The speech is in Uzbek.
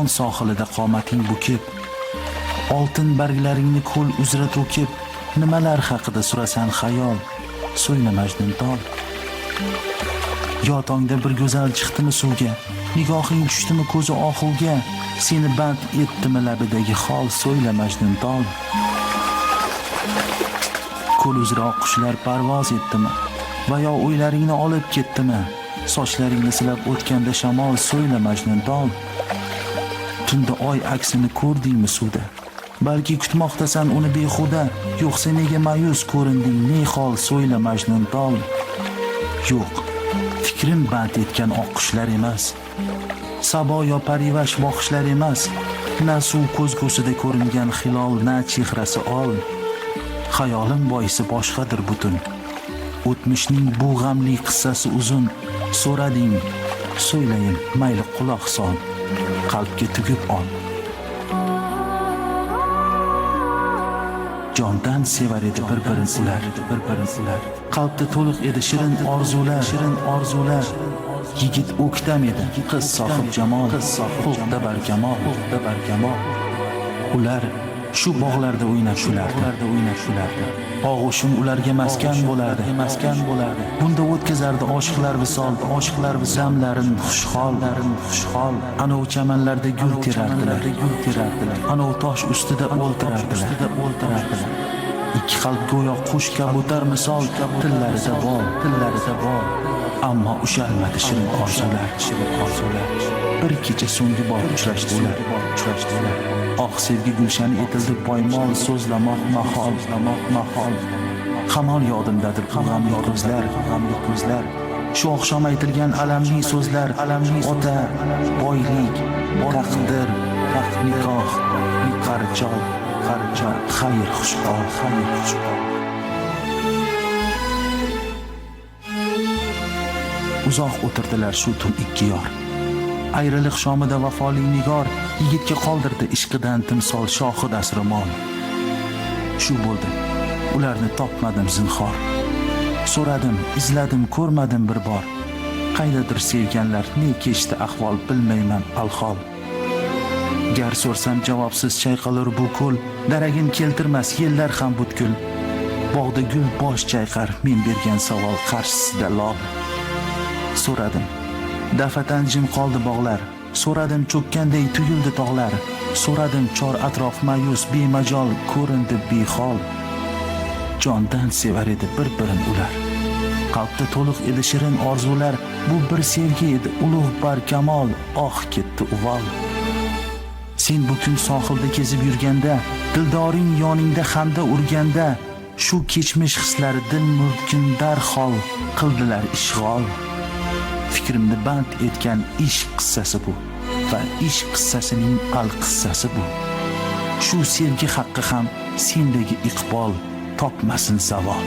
Armon sohilida qomating bukib, oltin barglaringni ko'l uzra to'kib, nimalar haqida surasan xayol, so'yla Majnun tol. Yo tongda bir go'zal chiqdimi suvga, nigohing tushdimi ko'zi oxulga, seni band etdimi labidagi xol, so'yla Majnun tol. Ko'l uzra oqqushlar parvoz etdimi, va yo o'ylaringni olib ketdimi, sochlaringni silab o'tganda shamol, so'yla Majnun tol. Tunda oy aksini ko'rdingmi suvda, balki kutmoqdasan uni behuda, yo'qsa nega ma'yus ko'rinding ne hol, so'yla Majnun tol. Yo'q, fikrim band etgan oqqushlar emas, sabo yo parivash boqishlar emas, na suv ko'zgusida ko'ringan hilol, na chehrasi ol. Xayolim boisi boshqadir butun, o'tmishning bu g'amli qissasi uzun. So'rading, so'ylayin, mayli quloq sol, qalbga tugib ol. Jondan sevar edi bir-birin ular, qalbda to'liq edi shirin orzular. Yigit o'ktam edi, qiz sohib jamol, xulqda barkamol. Ular shu bog'larda o'ynab shulardi. Og'ushim ularga maskan bo'lardi. Bunda o'tkazardi oshiqlar visol, zamlarin xushhol. Anov chamanlarda gul terardilar. Anov tosh ustida o'ltirardilar. Ikki qalb go'yo qush kabutar misol, tillarida bol. Ammo ushalmadi shirin orzular. Bir kecha so'nggi bor uchrashdilar. Oq sevgi gulshani etildi poymol, so'zlamoq mahol. Hamon yodimdadir g'amli ko'zlar. Shu oqshom aytilgan alamli so'zlar, ota, boylik, taqdir, nikoh, qarchol, xayr xushhol. Uzoq o'tirdilar shu tun ikki yor. Ayriliq shomida vafoli nigor yigitga qoldirdi ishqidan timsol, shohid asrimon. Shu bo'ldi, ularni topmadim zinhor. So'radim, izladim, ko'rmadim bir bor. Qaydadir sevganlar, ne kechdi ahvol, bilmayman alhol. Gar so'rsam javobsiz chayqalur bu ko'l, daragin keltirmas yillar ham butkul. Bog'da gul bosh chayqar, men bergan savol qarshisida lol. So'radim, dafatan jim qoldi bog'lar. So'radim, cho'kkanday tuyuldi tog'lar. So'radim, chor atrof ma'yus, bemajol ko'rindi behol. Jondan sevar edi bir-birin ular, qalbda to'liq edi shirin orzular. Bu bir sevgi edi ulug' barkamol, ketdi uvol. Sen bu kun sohilda kezib yurganda, dildoring yoningda hamda urganda, shu kechmish hislari dil mumkin darhol qildilar ishg'ol. Fikrimni band etgan ishq qissasi bu, va ishq qissasining al-qissasi bu. Shu sevgi haqqi ham sendagi iqbol topmasin zavol.